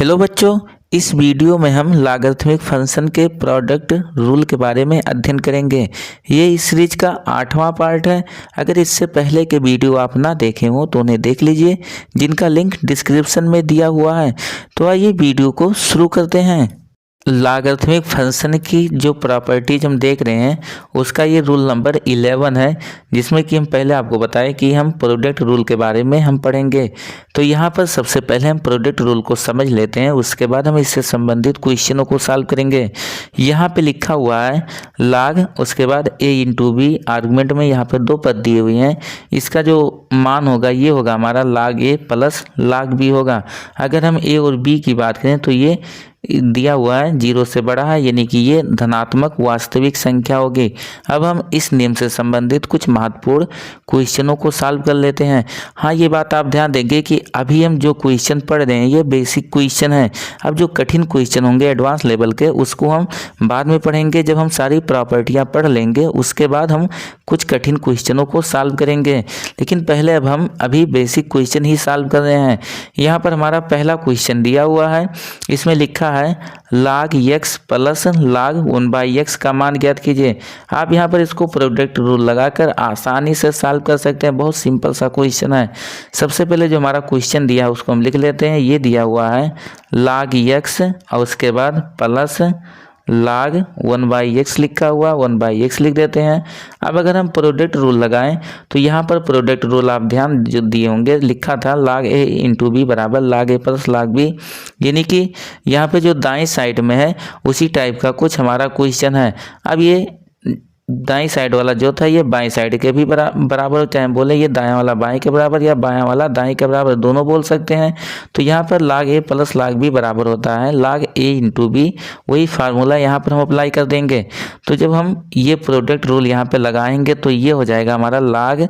Hello बच्चों, इस video में हम लॉगरिथमिक फंक्शन के प्रोडक्ट रूल के बारे में अध्ययन करेंगे। ये इस सीरीज का 8वां पार्ट है। अगर इससे पहले के वीडियो आप ना देखे हो तो उन्हें देख लीजिए, जिनका लिंक डिस्क्रिप्शन में दिया हुआ है। तो आइए वीडियो को शुरू करते हैं। लॉगरिथमिक फंक्शन की जो प्रॉपर्टीज हम देख रहे हैं उसका ये रूल नंबर 11 है, जिसमें कि हम पहले आपको बताएं कि हम प्रोडक्ट रूल के बारे में हम पढ़ेंगे। तो यहाँ पर सबसे पहले हम प्रोडक्ट रूल को समझ लेते हैं, उसके बाद हम इससे संबंधित क्वेश्चनों को सॉल्व करेंगे। यहाँ पे लिखा हुआ है log, उसके बाद a इंटू बी, आर्गुमेंट में यहाँ पर दो पद दिए हुए हैं। इसका जो मान होगा ये होगा हमारा log a plus log b होगा। अगर हम a और b की बात करें तो ये दिया हुआ है 0 से बड़ा है, यानी कि ये धनात्मक वास्तविक संख्या होगी। अब हम इस नियम से संबंधित कुछ महत्वपूर्ण क्वेश्चनों को सॉल्व कर लेते हैं। हाँ, ये बात आप ध्यान देंगे कि अभी हम जो क्वेश्चन पढ़ रहे हैं ये बेसिक क्वेश्चन है। अब जो कठिन क्वेश्चन होंगे एडवांस लेवल के, उसको हम बाद में पढ़ेंगे। जब हम सारी प्रॉपर्टियाँ पढ़ लेंगे उसके बाद हम कुछ कठिन क्वेश्चनों को सॉल्व करेंगे। लेकिन पहले अब हम अभी बेसिक क्वेश्चन ही सॉल्व कर रहे हैं। यहाँ पर हमारा पहला क्वेश्चन दिया हुआ है, इसमें लिखा है log x plus log 1/x का मान ज्ञात कीजिए। आप यहाँ पर इसको प्रोडक्ट रूल लगाकर आसानी से सॉल्व कर सकते हैं। बहुत सिंपल सा क्वेश्चन है। सबसे पहले जो हमारा क्वेश्चन दिया है उसको हम लिख लेते हैं। ये दिया हुआ है log x और उसके बाद प्लस log 1/x लिखा हुआ, 1/x लिख देते हैं। अब अगर हम प्रोडक्ट रूल लगाएं तो यहाँ पर प्रोडक्ट रूल आप ध्यान जो दिए होंगे, लिखा था log a इंटू बी बराबर log a plus log b, यानी कि यहाँ पे जो दाएं साइड में है उसी टाइप का कुछ हमारा क्वेश्चन है। अब ये दाईं साइड वाला जो था ये बाएं साइड के भी बराबर, चाहे बोले ये दायां वाला बाएं के बराबर या बायां वाला दाएं के बराबर, दोनों बोल सकते हैं। तो यहाँ पर log a plus log b बराबर होता है log a इंटू बी। वही फार्मूला यहाँ पर हम अप्लाई कर देंगे। तो जब हम ये प्रोडक्ट रूल यहाँ पे लगाएंगे तो ये हो जाएगा हमारा log,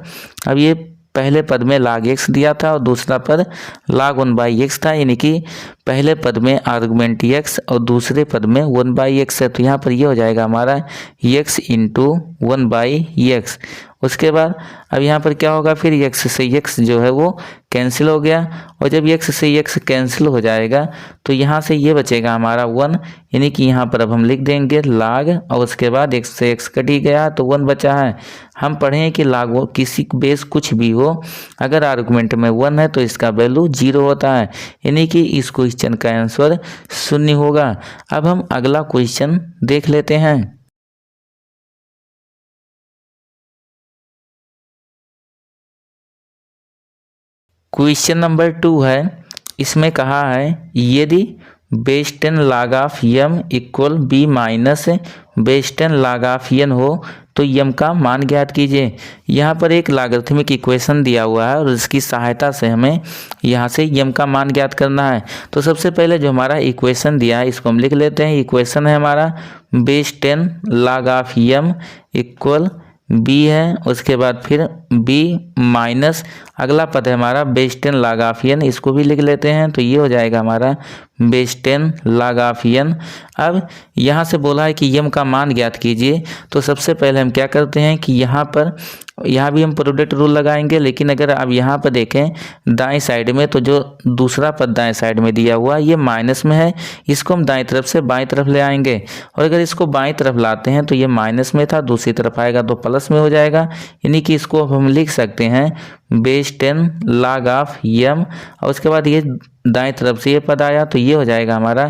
अब ये पहले पद में log x दिया था और दूसरा पद log 1/x था, यानी कि पहले पद में आर्गुमेंट x और दूसरे पद में 1/x है। तो यहाँ पर ये हो जाएगा हमारा x इंटू 1/x। उसके बाद अब यहाँ पर क्या होगा, फिर x से x जो है वो कैंसिल हो गया, और जब x से x कैंसिल हो जाएगा तो यहाँ से ये बचेगा हमारा 1, यानी कि यहाँ पर अब हम लिख देंगे log और उसके बाद x से x कट ही गया तो 1 बचा है। हम पढ़ें कि log किसी बेस कुछ भी हो, अगर आर्गुमेंट में 1 है तो इसका वैल्यू 0 होता है, यानी कि इस क्वेश्चन का आंसर 0 होगा। अब हम अगला क्वेश्चन देख लेते हैं। क्वेश्चन नंबर 2 है, इसमें कहा है यदि base 10 log of m equal b minus base 10 log of n हो तो m का मान ज्ञात कीजिए। यहाँ पर एक लॉगरिथमिक इक्वेशन दिया हुआ है और इसकी सहायता से हमें यहाँ से m का मान ज्ञात करना है। तो सबसे पहले जो हमारा इक्वेशन दिया है इसको हम लिख लेते हैं। इक्वेशन है हमारा base 10 log of m equal b है, उसके बाद फिर b माइनस अगला पद है हमारा बेस 10 log ऑफ n, इसको भी लिख लेते हैं। तो ये हो जाएगा हमारा बेस 10 log ऑफ n। अब यहाँ से बोला है कि m का मान ज्ञात कीजिए, तो सबसे पहले हम क्या करते हैं कि यहाँ भी हम प्रोडक्ट रूल लगाएंगे। लेकिन अगर आप यहाँ पर देखें दाएं साइड में, तो जो दूसरा पद दाएं साइड में दिया हुआ ये माइनस में है, इसको हम दाएं तरफ से बाएं तरफ ले आएंगे। और अगर इसको बाएं तरफ लाते हैं तो ये माइनस में था, दूसरी तरफ आएगा तो प्लस में हो जाएगा, यानी कि इसको हम लिख सकते हैं बेस 10 log ऑफ m, और उसके बाद ये दाएं तरफ से ये पद आया तो ये हो जाएगा हमारा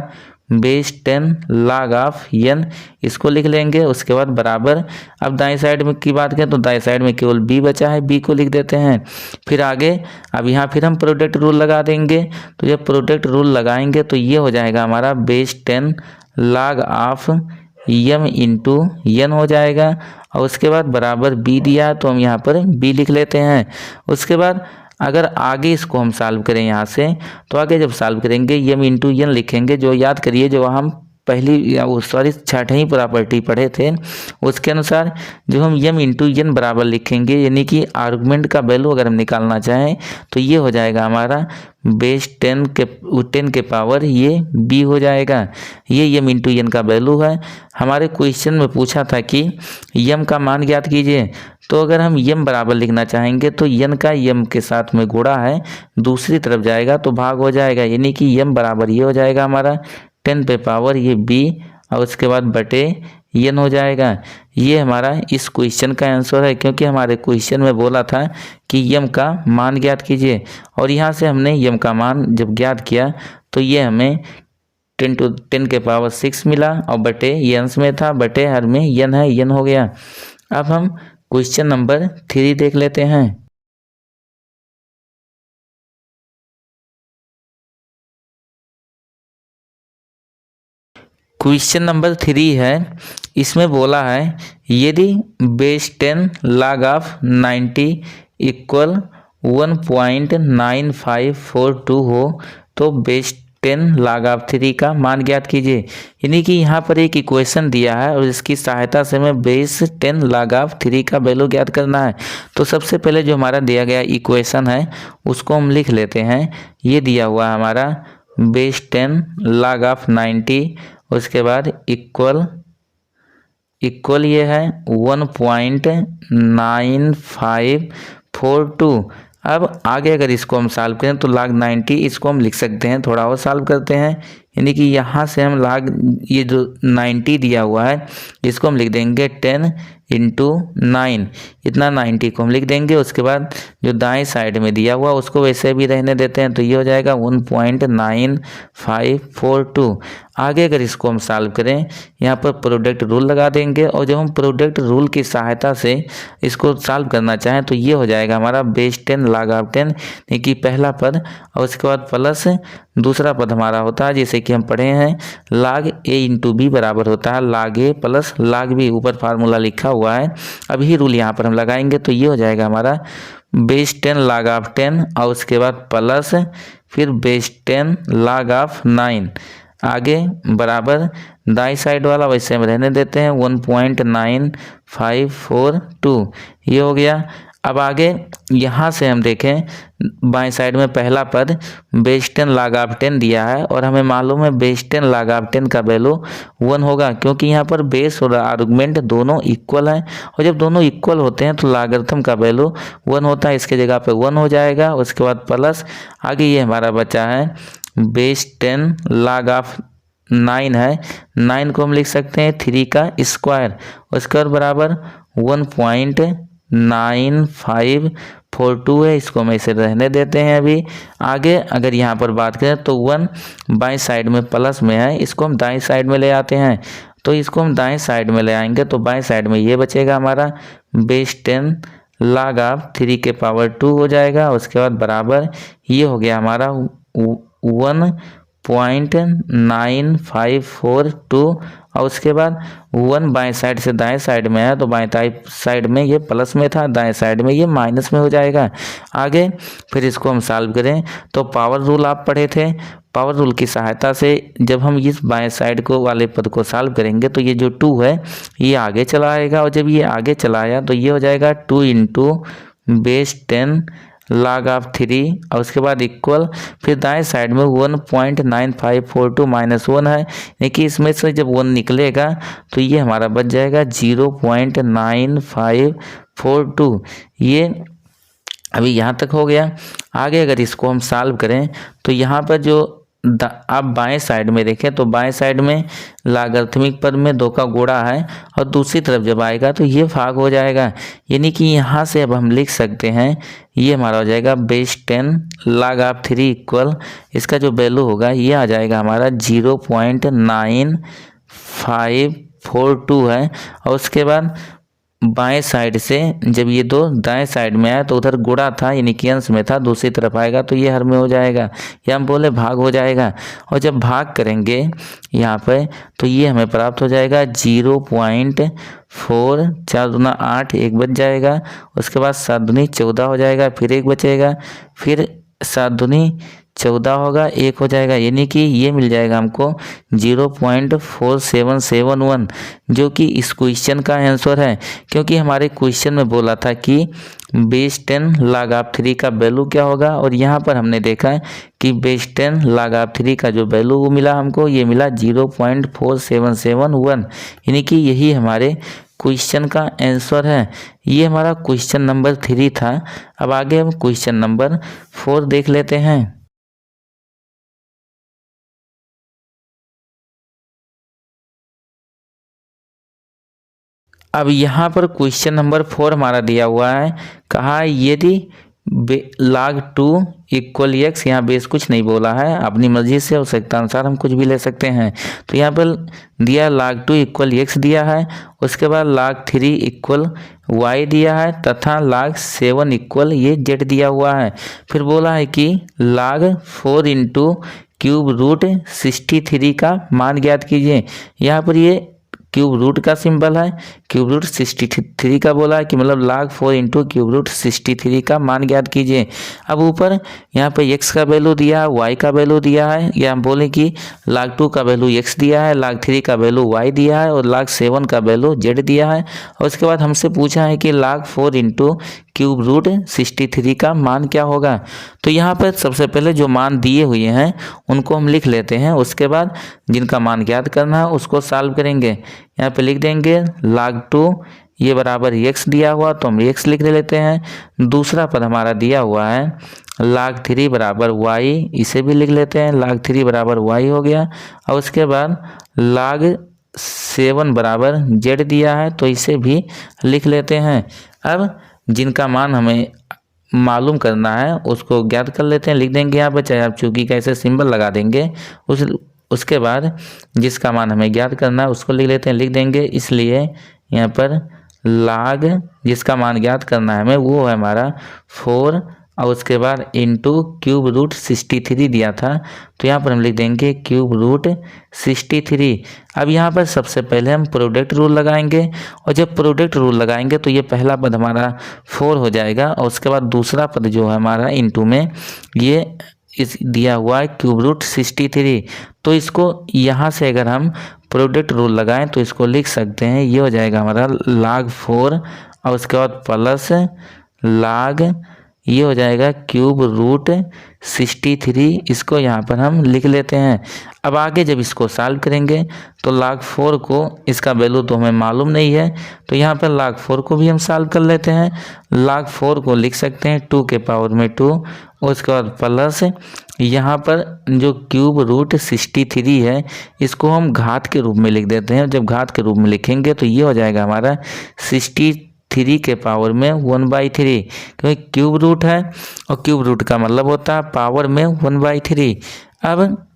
बेस 10 log ऑफ n, इसको लिख लेंगे। उसके बाद बराबर, अब दाएं साइड में की बात करें तो दाएं साइड में केवल b बचा है, b को लिख देते हैं। फिर आगे अब यहाँ फिर हम प्रोडक्ट रूल लगा देंगे। तो जब प्रोडक्ट रूल लगाएंगे तो ये हो जाएगा हमारा base 10 log of m into n हो जाएगा, और उसके बाद बराबर b दिया तो हम यहाँ पर b लिख लेते हैं। उसके बाद अगर आगे इसको हम सॉल्व करें यहाँ से, तो आगे जब सॉल्व करेंगे m इंटू n लिखेंगे। जो याद करिए जो हम पहली वो सॉरी छठी प्रॉपर्टी पढ़े थे उसके अनुसार जब हम यम इंटू एन बराबर लिखेंगे, यानी कि आर्गुमेंट का वैल्यू अगर हम निकालना चाहें तो ये हो जाएगा हमारा बेस 10 के पावर ये बी हो जाएगा। ये यम इंटू एन का वैल्यू है। हमारे क्वेश्चन में पूछा था कि यम का मान ज्ञात कीजिए, तो अगर हम यम बराबर लिखना चाहेंगे तो यन का यम के साथ में गुणा है, दूसरी तरफ जाएगा तो भाग हो जाएगा, यानी कि यम बराबर ये हो जाएगा हमारा 10 पे पावर ये बी और उसके बाद बटे एन हो जाएगा। ये हमारा इस क्वेश्चन का आंसर है, क्योंकि हमारे क्वेश्चन में बोला था कि यम का मान ज्ञात कीजिए और यहाँ से हमने यम का मान जब ज्ञात किया तो ये हमें 10 के पावर 6 मिला और बटे एन में था, बटे हर में एन है, एन हो गया। अब हम क्वेश्चन नंबर 3 देख लेते हैं। क्वेश्चन नंबर 3 है, इसमें बोला है यदि बेस 10 log ऑफ 90 इक्वल 1.9542 हो तो बेस 10 log ऑफ 3 का मान ज्ञात कीजिए। यानी कि यहाँ पर एक इक्वेशन दिया है और इसकी सहायता से हमें बेस 10 log ऑफ 3 का वैल्यू ज्ञात करना है। तो सबसे पहले जो हमारा दिया गया इक्वेशन है उसको हम लिख लेते हैं। ये दिया हुआ है हमारा बेस 10 log ऑफ 90, उसके बाद इक्वल ये है 1.9542। अब आगे अगर इसको हम सॉल्व करें तो log 90 इसको हम लिख सकते हैं, थोड़ा और सॉल्व करते हैं, यानी कि यहाँ से हम log ये जो 90 दिया हुआ है इसको हम लिख देंगे 10 इंटू 9, इतना 90 को हम लिख देंगे। उसके बाद जो दाएं साइड में दिया हुआ उसको वैसे भी रहने देते हैं, तो ये हो जाएगा 1.9542। आगे अगर इसको हम सॉल्व करें यहाँ पर प्रोडक्ट रूल लगा देंगे और जब हम प्रोडक्ट रूल की सहायता से इसको सॉल्व करना चाहें तो ये हो जाएगा हमारा बेस 10 log ऑफ 10, यानी कि पहला पद और उसके बाद प्लस दूसरा पद हमारा होता है जैसे कि हम पढ़े हैं log a इंटू बी बराबर होता है log a plus log b, ऊपर फार्मूला लिखा हुआ है। अभी रूल यहाँ पर हम लगाएंगे तो ये हो जाएगा हमारा बेस 10 log ऑफ 10 और उसके बाद प्लस फिर बेस 10 log ऑफ 9, आगे बराबर दाई साइड वाला वैसे हम रहने देते हैं 1.9542, ये हो गया। अब आगे यहाँ से हम देखें बाएं साइड में पहला पद बेस 10 log ऑफ 10 दिया है और हमें मालूम है बेस 10 log ऑफ 10 का वैल्यू 1 होगा, क्योंकि यहाँ पर बेस और आर्गुमेंट दोनों इक्वल हैं और जब दोनों इक्वल होते हैं तो लॉगरिथम का वैल्यू 1 होता है, इसके जगह पे 1 हो जाएगा। उसके बाद प्लस आगे ये हमारा बचा है बेस 10 log ऑफ 9 है, 9 को हम लिख सकते हैं 3 का स्क्वायर, उसके बाद बराबर 1.9542 है, इसको हम ऐसे रहने देते हैं। अभी आगे अगर यहाँ पर बात करें तो 1 बाएं साइड में प्लस में है, इसको हम दाएं साइड में ले आते हैं, तो इसको हम दाएं साइड में ले आएंगे तो बाएं साइड में ये बचेगा हमारा बेस 10 log ऑफ 3 के पावर 2 हो जाएगा। उसके बाद बराबर ये हो गया हमारा 1.9542 और उसके बाद 1 बाएं साइड से दाएं साइड में है तो बाएं साइड में ये प्लस में था, दाएं साइड में ये माइनस में हो जाएगा। आगे फिर इसको हम सॉल्व करें तो पावर रूल आप पढ़े थे, पावर रूल की सहायता से जब हम इस बाएं साइड को वाले पद को सॉल्व करेंगे तो ये जो 2 है ये आगे चला आएगा और जब ये आगे चला आया तो ये हो जाएगा 2 इंटू बेस 10 log ऑफ 3 और उसके बाद इक्वल फिर दाएं साइड में 1.9542 माइनस 1 है, यानी कि इसमें से जब 1 निकलेगा तो ये हमारा बच जाएगा 0.9542। ये अभी यहाँ तक हो गया। आगे अगर इसको हम सॉल्व करें तो यहाँ पर जो आप बाएं साइड में देखें तो बाएं साइड में लॉगरिथमिक पद में 2 का गुणा है और दूसरी तरफ जब आएगा तो ये भाग हो जाएगा, यानी कि यहाँ से अब हम लिख सकते हैं ये हमारा हो जाएगा बेस 10 log ऑफ 3 इक्वल इसका जो वैल्यू होगा ये आ जाएगा हमारा 0.9542 है। और उसके बाद बाएं साइड से जब ये 2 दाएं साइड में आया तो उधर गुणा था यानी कि अंश में था, दूसरी तरफ आएगा तो ये हर में हो जाएगा, या हम बोले भाग हो जाएगा। और जब भाग करेंगे यहाँ पे तो ये हमें प्राप्त हो जाएगा 0.4, 4 दूना 8, 1 बच जाएगा। उसके बाद 7 दूनी 14 हो जाएगा, फिर 1 बचेगा, फिर 7 दूनी 14 होगा, 1 हो जाएगा, यानी कि ये मिल जाएगा हमको 0.4771, जो कि इस क्वेश्चन का आंसर है। क्योंकि हमारे क्वेश्चन में बोला था कि बेस 10 log ऑफ 3 का वैल्यू क्या होगा, और यहाँ पर हमने देखा है कि बेस 10 log ऑफ 3 का जो वैल्यू मिला हमको, ये मिला 0.4771, यानी कि यही हमारे क्वेश्चन का आंसर है। ये हमारा क्वेश्चन नंबर 3 था। अब आगे हम क्वेश्चन नंबर 4 देख लेते हैं। अब यहाँ पर क्वेश्चन नंबर 4 हमारा दिया हुआ है, कहा यदि log 2 इक्वल x, यहाँ बेस कुछ नहीं बोला है, अपनी मर्जी से आवश्यकता अनुसार हम कुछ भी ले सकते हैं। तो यहाँ पर दिया log 2 इक्वल x दिया है, उसके बाद log 3 इक्वल y दिया है, तथा log 7 इक्वल ये z दिया हुआ है। फिर बोला है कि log 4 इंटू क्यूब रूट 63 का मान ज्ञात कीजिए। यहाँ पर ये क्यूब रूट का सिंबल है, क्यूब रूट 63 का बोला है कि मतलब log 4 इंटू क्यूब रूट 63 का मान ज्ञात कीजिए। अब ऊपर यहाँ पे x का वैल्यू दिया है, y का वैल्यू दिया है, या हम बोले कि log 2 का वैल्यू x दिया है, log 3 का वैल्यू y दिया है, और log 7 का वैल्यू z दिया है। और उसके बाद हमसे पूछा है कि log 4 इंटू क्यूब रूट 63 का मान क्या होगा। तो यहाँ पर सबसे पहले जो मान दिए हुए हैं उनको हम लिख लेते हैं, उसके बाद जिनका मान ज्ञात करना है उसको सॉल्व करेंगे। यहाँ पे लिख देंगे log 2 ये बराबर x दिया हुआ, तो हम x लिख लेते हैं। दूसरा पद हमारा दिया हुआ है log 3 बराबर y, इसे भी लिख लेते हैं, log 3 बराबर y हो गया। और उसके बाद log 7 बराबर z दिया है, तो इसे भी लिख लेते हैं। अब जिनका मान हमें मालूम करना है उसको ज्ञात कर लेते हैं, लिख देंगे यहाँ पर, चाहे आप चूंकि का ऐसे सिंबल लगा देंगे। उसके बाद जिसका मान हमें ज्ञात करना है उसको लिख लेते हैं, लिख देंगे। इसलिए यहाँ पर log जिसका मान ज्ञात करना है हमें वो है हमारा 4, और उसके बाद इंटू क्यूब रूट 63 दिया था, तो यहाँ पर हम लिख देंगे क्यूब रूट 63। अब यहाँ पर सबसे पहले हम प्रोडक्ट रूल लगाएंगे, और जब प्रोडक्ट रूल लगाएंगे तो ये पहला पद हमारा 4 हो जाएगा, और उसके बाद दूसरा पद जो है हमारा इंटू में ये इस दिया हुआ है क्यूब रूट 63। तो इसको यहाँ से अगर हम प्रोडक्ट रूल लगाएं तो इसको लिख सकते हैं, ये हो जाएगा हमारा log 4, और उसके बाद प्लस log ये हो जाएगा क्यूब रूट 63, इसको यहाँ पर हम लिख लेते हैं। अब आगे जब इसको सॉल्व करेंगे तो log 4 को, इसका वैल्यू तो हमें मालूम नहीं है, तो यहाँ पर log 4 को भी हम सॉल्व कर लेते हैं। log 4 को लिख सकते हैं 2 के पावर में 2, और उसके बाद प्लस यहाँ पर जो क्यूब रूट 63 है इसको हम घात के रूप में लिख देते हैं। जब घात के रूप में लिखेंगे तो ये हो जाएगा हमारा 63 के पावर में 1/3, क्योंकि क्यूब रूट है और क्यूब रूट का मतलब होता है पावर में 1/3। अब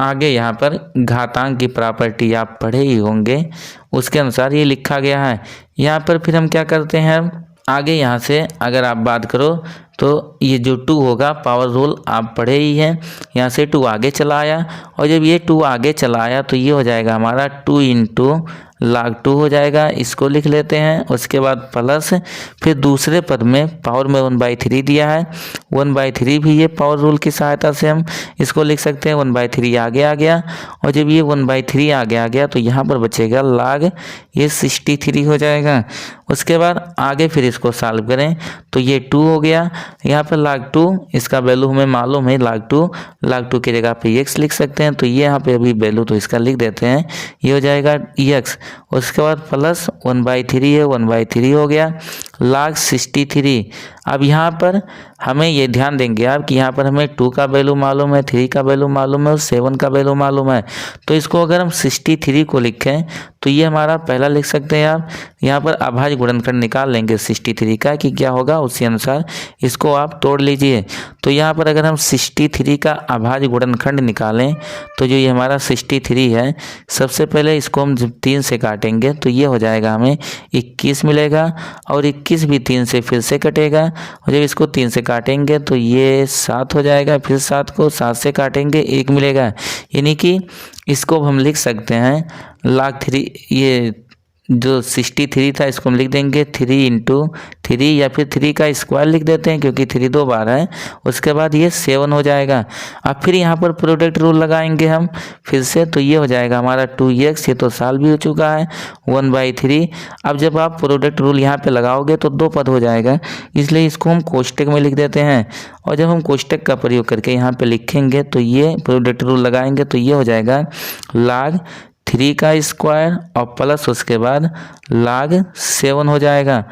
आगे यहाँ पर घातांक की प्रॉपर्टी आप पढ़े ही होंगे, उसके अनुसार ये लिखा गया है। यहाँ पर फिर हम क्या करते हैं, आगे यहाँ से अगर आप बात करो तो ये जो 2 होगा, पावर रूल आप पढ़े ही हैं, यहाँ से 2 आगे चला आया, और जब ये 2 आगे चला आया तो ये हो जाएगा हमारा 2 इंटू log 2 हो जाएगा, इसको लिख लेते हैं। उसके बाद प्लस फिर दूसरे पद में पावर में 1/3 दिया है, 1/3 भी ये पावर रूल की सहायता से हम इसको लिख सकते हैं। 1/3 आगे आ गया, और जब ये 1/3 आगे आ गया तो यहाँ पर बचेगा log ये 63 हो जाएगा। उसके बाद आगे फिर इसको सॉल्व करें तो ये 2 हो गया, यहाँ पर log 2 इसका वैल्यू हमें मालूम है, log 2 की जगह पे x लिख सकते हैं, तो ये यहाँ पे अभी वैल्यू तो इसका लिख देते हैं, ये हो जाएगा x। उसके बाद प्लस 1/3 है, 1/3 हो गया, log 63। अब यहाँ पर हमें ये ध्यान देंगे आप कि यहाँ पर हमें 2 का वैल्यू मालूम है, 3 का वैल्यू मालूम है और 7 का वैल्यू मालूम है। तो इसको अगर हम 63 को लिखें तो ये हमारा पहला लिख सकते हैं आप, यहाँ पर अभाज्य गुणनखंड निकाल लेंगे 63 का कि क्या होगा, उसी अनुसार इसको आप तोड़ लीजिए। तो यहाँ पर अगर हम 63 का अभाज्य गुणनखंड निकालें तो जो ये हमारा 63 है, सबसे पहले इसको हम 3 से काटेंगे तो ये हो जाएगा हमें 21 मिलेगा, और 21 भी 3 से फिर से कटेगा, और जब इसको 3 से काटेंगे तो ये 7 हो जाएगा, फिर 7 को 7 से काटेंगे 1 मिलेगा, यानी कि इसको हम लिख सकते हैं log 3, ये जो 63 था इसको हम लिख देंगे 3 इंटू 3 या फिर 3 का स्क्वायर लिख देते हैं क्योंकि 3 2 बार है। उसके बाद ये 7 हो जाएगा। अब फिर यहाँ पर प्रोडक्ट रूल लगाएंगे हम फिर से, तो ये हो जाएगा हमारा 2x, ये तो साल भी हो चुका है, 1/3। अब जब आप प्रोडक्ट रूल यहाँ पे लगाओगे तो 2 पद हो जाएगा, इसलिए इसको हम कोष्टक में लिख देते हैं। और जब हम कोष्टक का प्रयोग करके यहाँ पे लिखेंगे तो ये प्रोडक्ट रूल लगाएंगे तो ये हो जाएगा log 3 का स्क्वायर और प्लस उसके बाद log 7 हो जाएगा।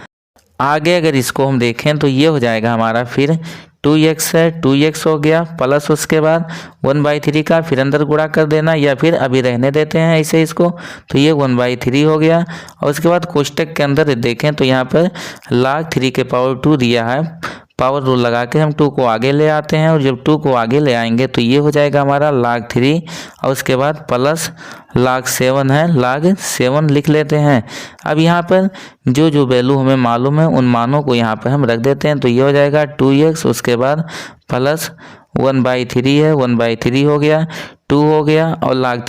आगे अगर इसको हम देखें तो ये हो जाएगा हमारा फिर 2x है, 2x हो गया प्लस उसके बाद 1/3 का फिर अंदर गुणा कर देना, या फिर अभी रहने देते हैं ऐसे इसको, तो ये 1/3 हो गया। और उसके बाद कोष्टक के अंदर देखें तो यहाँ पर log 3 के पावर 2 दिया है, पावर रूल लगा के हम 2 को आगे ले आते हैं, और जब 2 को आगे ले आएंगे तो ये हो जाएगा हमारा log 3 और उसके बाद प्लस log 7 है, log 7 लिख लेते हैं। अब यहाँ पर जो जो वैल्यू हमें मालूम है उन मानों को यहाँ पर हम रख देते हैं, तो ये हो जाएगा 2x, उसके बाद प्लस 1/3 है, 1/3 हो गया, 2 हो गया, और log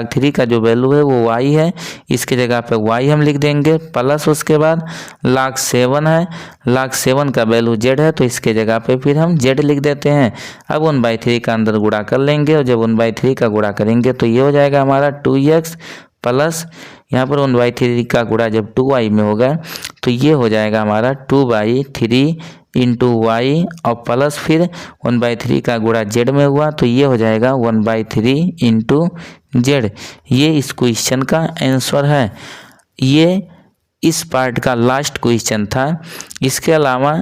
3 का जो वैल्यू है वो y है, इसके जगह पे y हम लिख देंगे, प्लस उसके बाद log 7 है, log 7 का वैल्यू z है, तो इसके जगह पे फिर हम z लिख देते हैं। अब 1/3 का अंदर गुणा कर लेंगे, और जब 1/3 का गुणा करेंगे तो ये हो जाएगा हमारा 2x प्लस यहाँ पर 1/3 का गुणा जब 2y में होगा तो ये हो जाएगा हमारा 2/3 इंटू वाई, और प्लस फिर 1/3 का गुणा z में हुआ तो ये हो जाएगा 1/3 इंटू z। ये इस क्वेश्चन का आंसर है। ये इस पार्ट का लास्ट क्वेश्चन था। इसके अलावा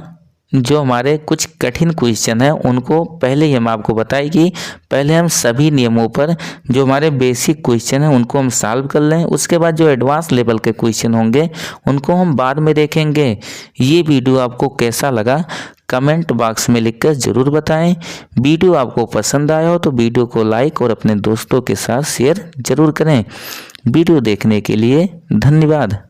जो हमारे कुछ कठिन क्वेश्चन हैं उनको पहले ही हम आपको बताएं कि पहले हम सभी नियमों पर जो हमारे बेसिक क्वेश्चन हैं उनको हम सॉल्व कर लें, उसके बाद जो एडवांस लेवल के क्वेश्चन होंगे उनको हम बाद में देखेंगे। ये वीडियो आपको कैसा लगा कमेंट बॉक्स में लिखकर ज़रूर बताएं। वीडियो आपको पसंद आया हो तो वीडियो को लाइक और अपने दोस्तों के साथ शेयर ज़रूर करें। वीडियो देखने के लिए धन्यवाद।